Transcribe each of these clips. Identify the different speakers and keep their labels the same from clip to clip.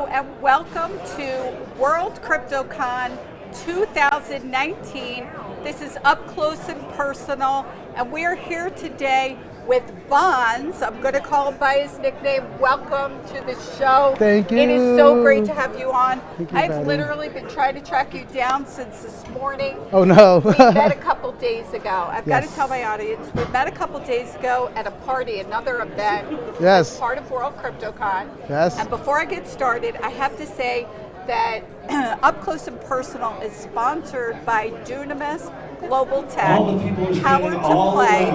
Speaker 1: Hello and welcome to World CryptoCon 2019. This is Up Close and Personal, and we're here today with Bonds. I'm going to call him by his nickname. Welcome to the show.
Speaker 2: Thank you.
Speaker 1: It is so great to have you on.
Speaker 2: Thank you,
Speaker 1: I've literally been trying to track you down since this morning.
Speaker 2: Oh no.
Speaker 1: We met a couple days ago. I've got to
Speaker 2: Yes.
Speaker 1: tell my audience, we met a couple days ago at a party, another event.
Speaker 2: Yes.
Speaker 1: As part of World CryptoCon.
Speaker 2: Yes.
Speaker 1: And before I get started, I have to say that Up Close and Personal is sponsored by Dunamis Global Tech, Powered to Play,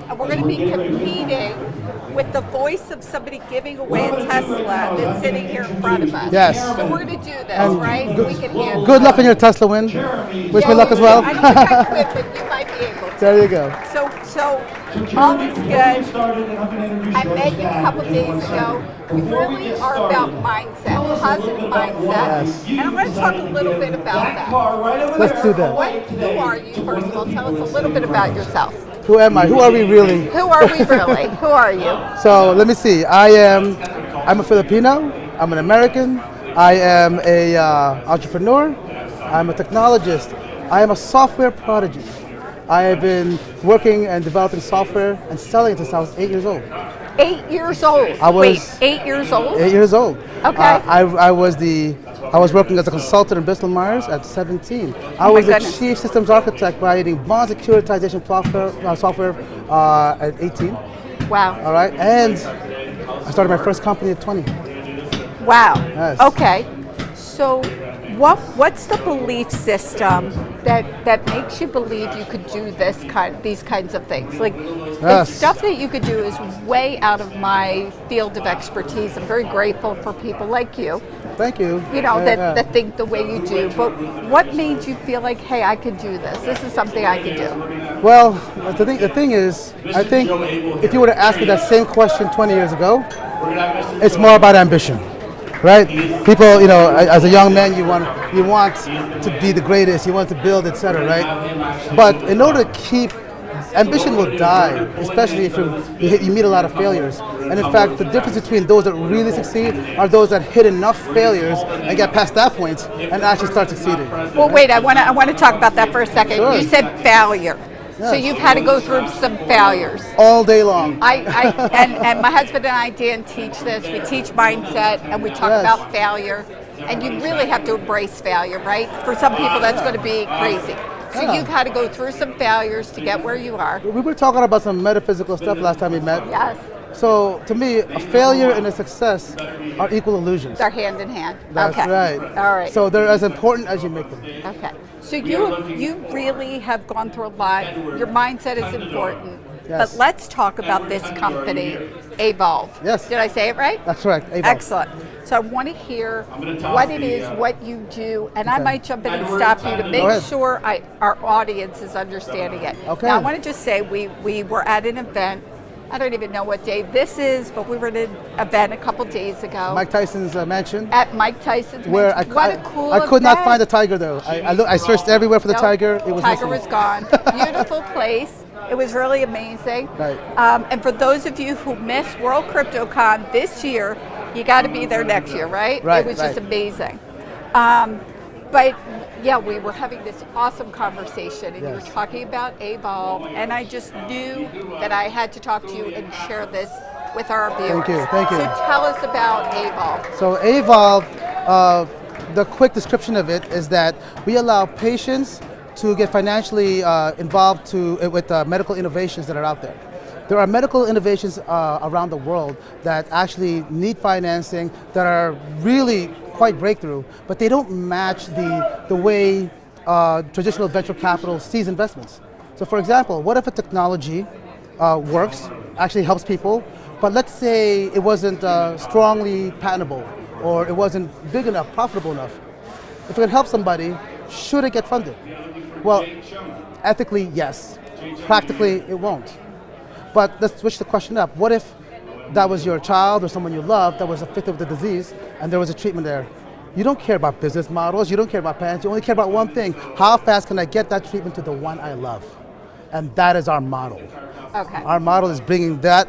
Speaker 1: and we're going to be competing with the voice of somebody giving away a Tesla that's sitting here in front of us.
Speaker 2: Yes.
Speaker 1: So we're going to do this,
Speaker 2: And
Speaker 1: right? We can handle
Speaker 2: Good luck
Speaker 1: it.
Speaker 2: on your Tesla win. Wish me luck as well.
Speaker 1: I don't think I could, but you might be able to.
Speaker 2: There you go.
Speaker 1: So all is good. I met you a couple days ago. You really are about mindset, positive mindset.
Speaker 2: Yes.
Speaker 1: And I'm going to talk a little bit about that.
Speaker 2: Let's do that.
Speaker 1: Who are you, first of all? Tell us a little bit about yourself.
Speaker 2: Who am I? Who are we really?
Speaker 1: Who are we really? Who are you?
Speaker 2: So let me see. I'm a Filipino. I'm an American. I am a entrepreneur. I'm a technologist. I am a software prodigy. I have been working and developing software and selling it since I was 8 years old.
Speaker 1: 8 years old. Wait, 8 years old?
Speaker 2: 8 years old.
Speaker 1: Okay.
Speaker 2: I was working as a consultant in Bristol Myers at 17. I was the chief systems architect writing bond securitization software at 18.
Speaker 1: Wow.
Speaker 2: All right, and I started my first company at 20.
Speaker 1: Wow.
Speaker 2: Yes.
Speaker 1: Okay. So what's the belief system that makes you believe you could do these kinds of things? Like the stuff that you could do is way out of my field of expertise. I'm very grateful for people like you.
Speaker 2: Thank you.
Speaker 1: You know, that think the way you do. But what made you feel like, hey, I could do this? This is something I could do.
Speaker 2: Well, the thing is, I think if you were to ask me that same question 20 years ago, it's more about ambition. Right? People, you know, as a young man, you want to be the greatest, you want to build, etc. Right? But in order to keep, ambition will die, especially if you meet a lot of failures. And in fact, the difference between those that really succeed are those that hit enough failures and get past that point and actually start succeeding.
Speaker 1: Well, wait, I want to talk about that for a second.
Speaker 2: Sure.
Speaker 1: You said failure.
Speaker 2: Yes.
Speaker 1: So you've had to go through some failures.
Speaker 2: All day long.
Speaker 1: And my husband and I, Dan, teach this. We teach mindset and we talk about failure. And you really have to embrace failure, right? For some people, that's going to be crazy. So you've had to go through some failures to get where you are.
Speaker 2: We were talking about some metaphysical stuff last time we met.
Speaker 1: Yes.
Speaker 2: So to me, a failure and a success are equal illusions.
Speaker 1: They're hand in hand.
Speaker 2: That's
Speaker 1: okay.
Speaker 2: right.
Speaker 1: All right.
Speaker 2: So they're as important as you make them.
Speaker 1: Okay. So you really have gone through a lot. Your mindset is important.
Speaker 2: Yes.
Speaker 1: But let's talk about this company, AEVOLVE.
Speaker 2: Yes.
Speaker 1: Did I say it right?
Speaker 2: That's correct. AEVOLVE.
Speaker 1: Excellent. So I want to hear what it is, what you do, and I might jump in and stop you to make sure our audience is understanding it.
Speaker 2: Okay.
Speaker 1: Now I want to just say we were at an event. I don't even know what day this is, but we were at an event a couple days ago.
Speaker 2: Mike Tyson's mansion.
Speaker 1: At Mike Tyson's
Speaker 2: where
Speaker 1: mansion. What a cool
Speaker 2: I could not
Speaker 1: event.
Speaker 2: find the tiger though. I searched everywhere for the tiger. It was
Speaker 1: tiger
Speaker 2: missing.
Speaker 1: was gone. Beautiful place. It was really amazing.
Speaker 2: Right.
Speaker 1: And for those of you who missed World CryptoCon this year, you got to be there next year, right?
Speaker 2: Right.
Speaker 1: It was just amazing. But yeah, we were having this awesome conversation, and you were talking about AEVOLVE, and I just knew that I had to talk to you and share this with our viewers.
Speaker 2: Thank you.
Speaker 1: So tell us about AEVOLVE.
Speaker 2: So AEVOLVE, the quick description of it is that we allow patients to get financially involved with medical innovations that are out there. There are medical innovations around the world that actually need financing that are really quite breakthrough, but they don't match the way traditional venture capital sees investments. So for example, what if a technology works, actually helps people, but let's say it wasn't strongly patentable or it wasn't big enough, profitable enough. If it can help somebody, should it get funded? Well, ethically, yes. Practically, it won't. But let's switch the question up. What if that was your child or someone you loved that was afflicted with the disease and there was a treatment there? You don't care about business models, you don't care about patents, you only care about one thing. How fast can I get that treatment to the one I love? And that is our model.
Speaker 1: Okay.
Speaker 2: Our model is bringing that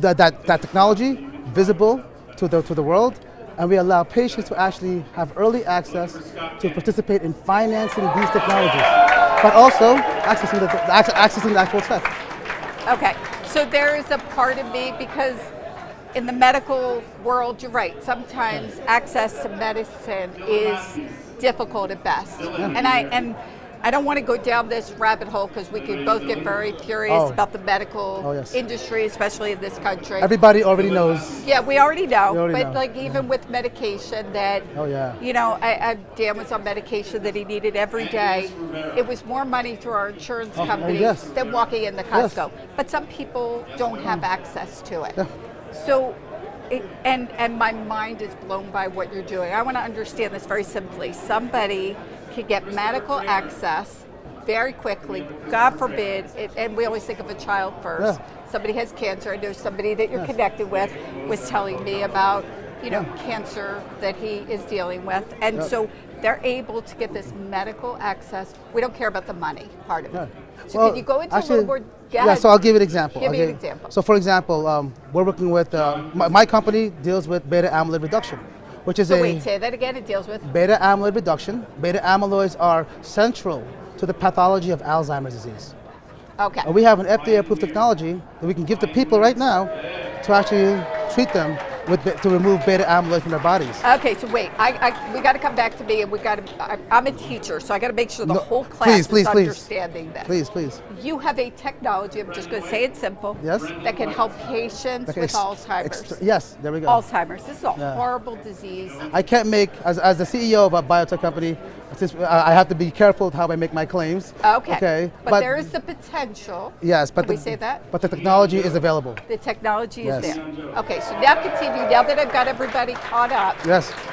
Speaker 2: technology visible to the world and we allow patients to actually have early access to participate in financing these technologies, but also accessing the actual tech.
Speaker 1: Okay, so there is a part of me, because in the medical world, you're right, sometimes access to medicine is difficult at best. And I don't want to go down this rabbit hole, because we could both get very curious about the medical industry, especially in this country.
Speaker 2: Everybody already knows.
Speaker 1: Yeah, we already know.
Speaker 2: Know.
Speaker 1: Like even with medication that, you know, Dan was on medication that he needed every day. It was more money through our insurance company than walking into Costco. But some people don't have access to it. So, and my mind is blown by what you're doing. I want to understand this very simply. Somebody can get medical access very quickly, God forbid, and we always think of a child first. Somebody has cancer. I know somebody that you're connected with was telling me about, you know, cancer that he is dealing with. And so they're able to get this medical access. We don't care about the money part of it. So well, could you go into a little more?
Speaker 2: So I'll give you an example.
Speaker 1: Give me an example.
Speaker 2: So for example, we're working with, my company deals with beta amyloid reduction, which is
Speaker 1: wait, say that again, it deals with?
Speaker 2: Beta amyloid reduction. Beta amyloids are central to the pathology of Alzheimer's disease.
Speaker 1: Okay.
Speaker 2: And we have an FDA-approved technology that we can give to people right now to actually treat them to remove beta amyloid from their bodies.
Speaker 1: Okay, so wait, we got to come back to me, and I'm a teacher, so I got to make sure the whole class is understanding this.
Speaker 2: Please.
Speaker 1: You have a technology, I'm just going to say it simple, that can help patients with Alzheimer's.
Speaker 2: Yes, there we go.
Speaker 1: Alzheimer's. This is a horrible disease.
Speaker 2: I can't make, as the CEO of a biotech company, since I have to be careful with how I make my claims.
Speaker 1: Okay. But there is the potential.
Speaker 2: Yes, but
Speaker 1: can we say that?
Speaker 2: But the technology is available.
Speaker 1: The technology is there. Okay, so now continue. Now that I've got everybody caught up,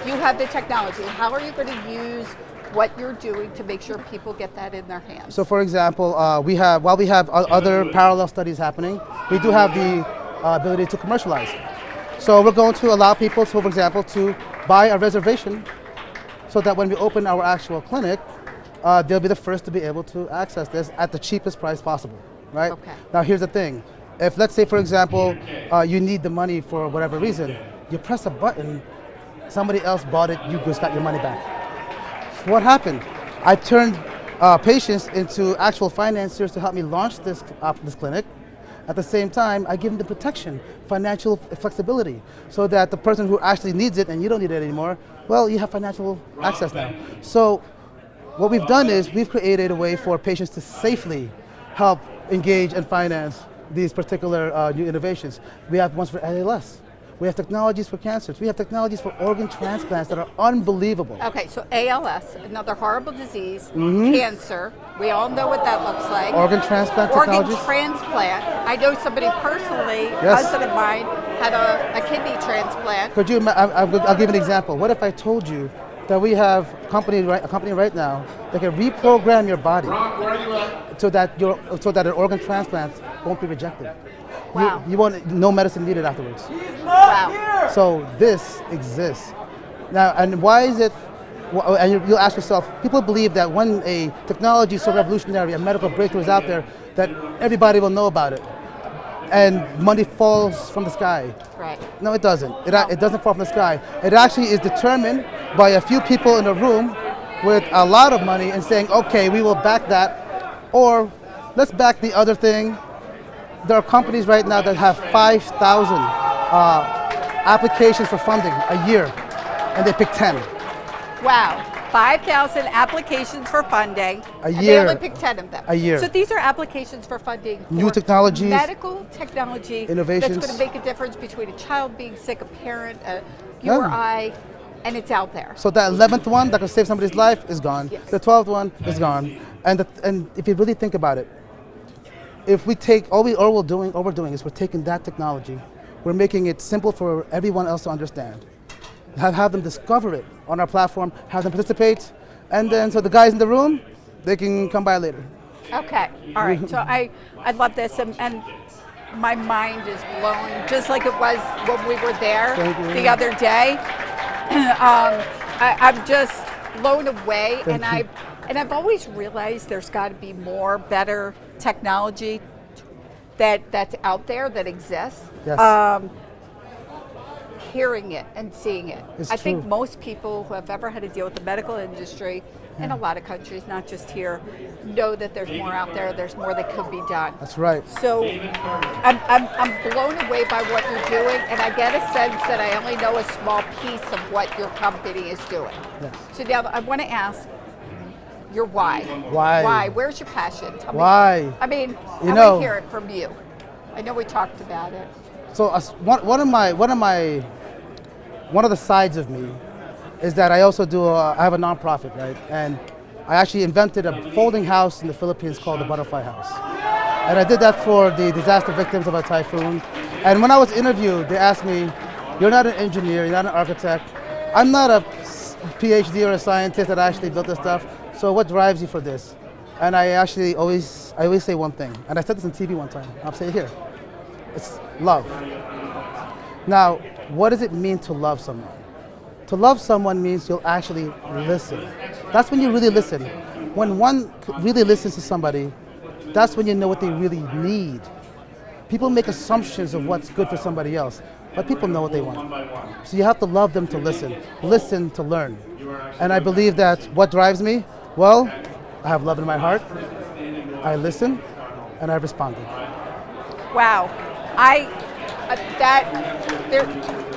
Speaker 1: you have the technology. How are you going to use what you're doing to make sure people get that in their hands? So
Speaker 2: for example, while we have other parallel studies happening, we do have the ability to commercialize. So we're going to allow people, for example, to buy a reservation so that when we open our actual clinic, they'll be the first to be able to access this at the cheapest price possible, right?
Speaker 1: Okay.
Speaker 2: Now here's the thing. If, let's say, for example, you need the money for whatever reason, you press a button, somebody else bought it, you just got your money back. So what happened? I turned patients into actual financiers to help me launch this clinic. At the same time, I give them the protection, financial flexibility, so that the person who actually needs it and you don't need it anymore, well, you have financial access now. So what we've done is we've created a way for patients to safely help engage and finance these particular new innovations. We have ones for ALS. We have technologies for cancers. We have technologies for organ transplants that are unbelievable. Okay, so ALS, another horrible disease, cancer, we all know what that looks like. Organ transplant technologies. Organ transplant. I know somebody personally, a husband of mine, had a kidney transplant. Could you, I'll give an example. What if I told you that we have a company right now that can reprogram your body so that an organ transplant won't be rejected. Wow. You want no medicine needed afterwards. Wow. So this exists. Now, and why is it, and you'll ask yourself, people believe that when a technology is so revolutionary, a medical breakthrough is out there, that everybody will know about it. And money falls from the sky. Right. No, it doesn't. It doesn't fall from the sky. It actually is determined by a few people in a room with a lot of money and saying, okay, we will back that, or let's back the other thing. There are companies right now that have 5,000 applications for funding a year, and they pick 10. Wow. 5,000 applications for funding. A year. And they only pick 10 of them. A year. So these are applications for funding. New technologies. Medical technology. Innovations. That's going to make a difference between a child being sick, a parent, you or I, and it's out there. So that 11th one that could save somebody's life is gone. Yes. The 12th one is gone. And if you really think about it, if we take, all we're doing is we're taking that technology, we're making it simple for everyone else to understand. Have them discover it on our platform, have them participate, and then so the guys in the room, they can come by later. Okay, all right, so I love this, and my mind is blown, just like it was when we were there the other day. I'm just blown away, and I've always realized there's got to be more, better technology that's out there that exists. Yes.
Speaker 1: hearing it and seeing it.
Speaker 2: It's
Speaker 1: I think
Speaker 2: true.
Speaker 1: most people who have ever had to deal with the medical industry in a lot of countries, not just here, know that there's more out there, there's more that could be done.
Speaker 2: That's right.
Speaker 1: So I'm blown away by what you're doing, and I get a sense that I only know a small piece of what your company is doing.
Speaker 2: Yes.
Speaker 1: So now I want to ask your why.
Speaker 2: Why?
Speaker 1: Why? Where's your passion? Tell
Speaker 2: Why?
Speaker 1: me. I mean,
Speaker 2: You
Speaker 1: I
Speaker 2: know-
Speaker 1: want to hear it from you. I know we talked about it.
Speaker 2: So one of the sides of me is that I also do. I have a nonprofit, right? And I actually invented a folding house in the Philippines called the Butterfly House. And I did that for the disaster victims of a typhoon. And when I was interviewed, they asked me, "You're not an engineer. You're not an architect. I'm not a PhD or a scientist that actually built this stuff. So what drives you for this?" And I always say one thing, and I said this on TV one time. I'll say it here. It's love. Now, what does it mean to love someone? To love someone means you'll actually listen. That's when you really listen. When one really listens to somebody, that's when you know what they really need. People make assumptions of what's good for somebody else, but people know what they want. So you have to love them to listen to learn. And I believe that what drives me, well, I have love in my heart, I listen, and I responded.
Speaker 1: Wow,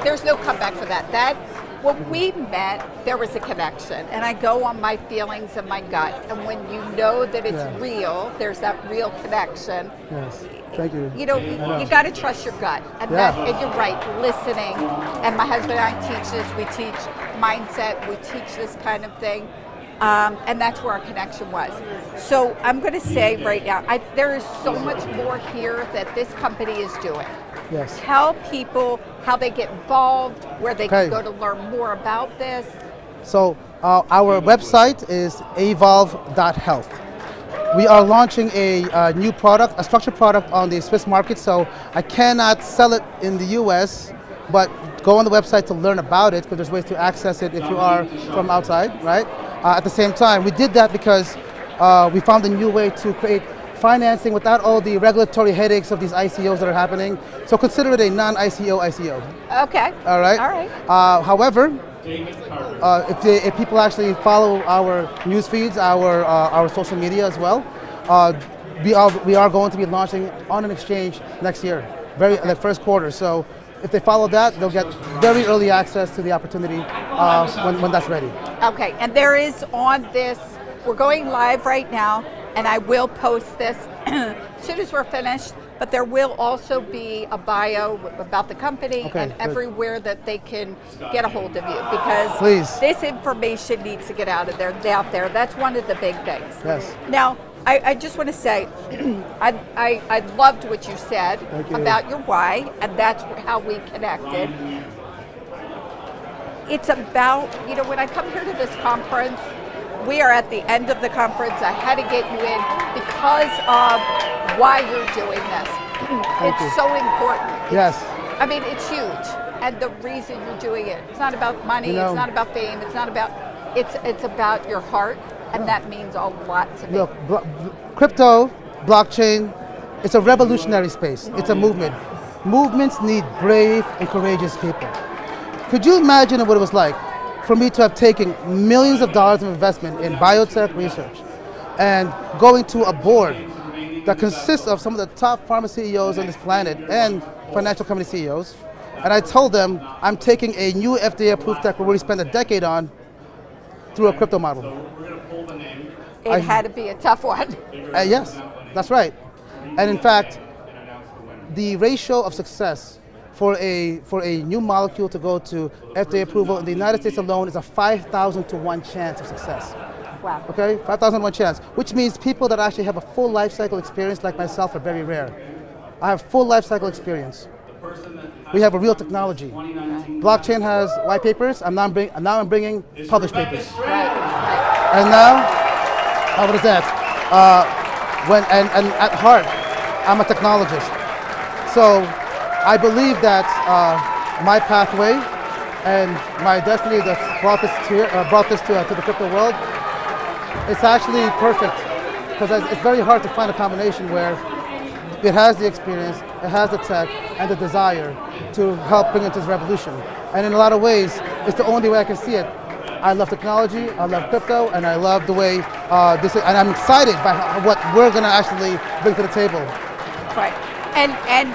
Speaker 1: there's no comeback for that. When we met, there was a connection, and I go on my feelings and my gut. And when you know that it's real, there's that real connection.
Speaker 2: Yes, thank you.
Speaker 1: You know, you got to trust your gut, and and you're right, listening. And my husband and I teach this. We teach mindset. We teach this kind of thing. And that's where our connection was. So I'm going to say right now, there is so much more here that this company is doing.
Speaker 2: Yes.
Speaker 1: Tell people how they get involved, where they can go to learn more about this.
Speaker 2: So our website is AEVOLVE.health. We are launching a new product, a structured product on the Swiss market, so I cannot sell it in the US, but go on the website to learn about it, because there's ways to access it if you are from outside, right? At the same time, we did that because we found a new way to create financing without all the regulatory headaches of these ICOs that are happening. So consider it a non-ICO ICO.
Speaker 1: Okay.
Speaker 2: All right.
Speaker 1: All right.
Speaker 2: However, if people actually follow our news feeds, our social media as well, we are going to be launching on an exchange next year, like first quarter. So if they follow that, they'll get very early access to the opportunity when that's ready.
Speaker 1: Okay, and there is on this, we're going live right now, and I will post this as soon as we're finished, but there will also be a bio about the company and everywhere that they can get a hold of you, because this information needs to get out there. That's one of the big things.
Speaker 2: Yes.
Speaker 1: Now, I just want to say, I loved what you said about your why, and that's how we connected. It's about, when I come here to this conference, we are at the end of the conference. I had to get you in because of why you're doing this. It's so important.
Speaker 2: Yes.
Speaker 1: I mean, it's huge. And the reason you're doing it, it's not about money, it's not about fame, it's not about, it's about your heart. And that means a lot to me.
Speaker 2: Look, crypto, blockchain, it's a revolutionary space. It's a movement. Movements need brave and courageous people. Could you imagine what it was like for me to have taken millions of dollars of investment in biotech research and going to a board that consists of some of the top pharma CEOs on this planet and financial company CEOs, and I told them I'm taking a new FDA-approved tech we're going to spend a decade on through a crypto model.
Speaker 1: It had to be a tough one.
Speaker 2: Yes, that's right. And in fact, the ratio of success for a new molecule to go to FDA approval in the United States alone is a 5,000 to 1 chance of success.
Speaker 1: Wow.
Speaker 2: Okay, 5,000 to 1 chance, which means people that actually have a full life cycle experience like myself are very rare. I have full life cycle experience. We have a real technology. Blockchain has white papers, and now I'm bringing published papers. And now, what is that? And at heart, I'm a technologist. So I believe that my pathway and my destiny that's brought this to the crypto world, it's actually perfect, because it's very hard to find a combination where it has the experience, it has the tech, and the desire to help bring into this revolution. And in a lot of ways, it's the only way I can see it. I love technology, I love crypto, and I love the way this is, and I'm excited by what we're going to actually bring to the table.
Speaker 1: Right. And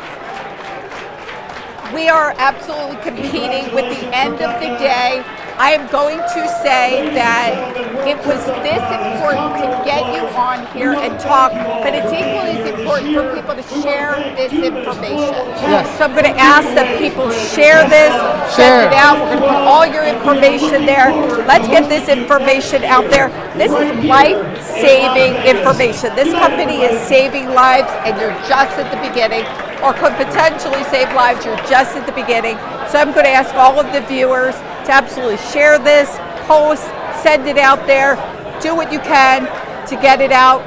Speaker 1: we are absolutely competing with the end of the day. I am going to say that it was this important to get you on here and talk, but it's equally as important for people to share this information.
Speaker 2: Yes.
Speaker 1: So I'm going to ask that people share this, send it out. We're going to put all your information there. Let's get this information out there. This is life-saving information. This company is saving lives, and you're just at the beginning, or could potentially save lives. You're just at the beginning. So I'm going to ask all of the viewers to absolutely share this, post, send it out there, do what you can to get it out.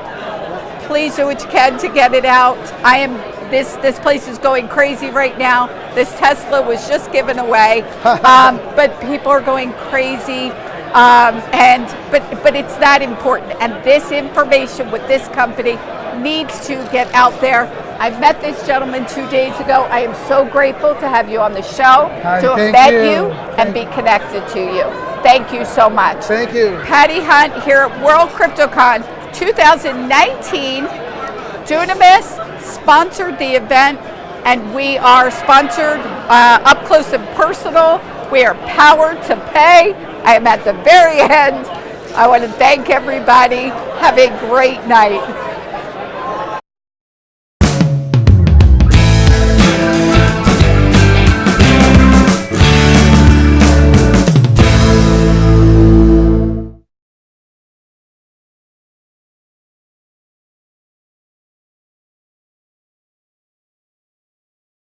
Speaker 1: Please do what you can to get it out. This place is going crazy right now. This Tesla was just given away, but people are going crazy. But it's that important, and this information with this company needs to get out there. I met this gentleman 2 days ago. I am so grateful to have you on the show, to have met you and be connected to you. Thank you so much.
Speaker 2: Thank you.
Speaker 1: Patty Hunt here at World CryptoCon 2019. Dunamis sponsored the event, and we are sponsored up close and personal. We are powered to pay. I am at the very end. I want to thank everybody. Have a great night.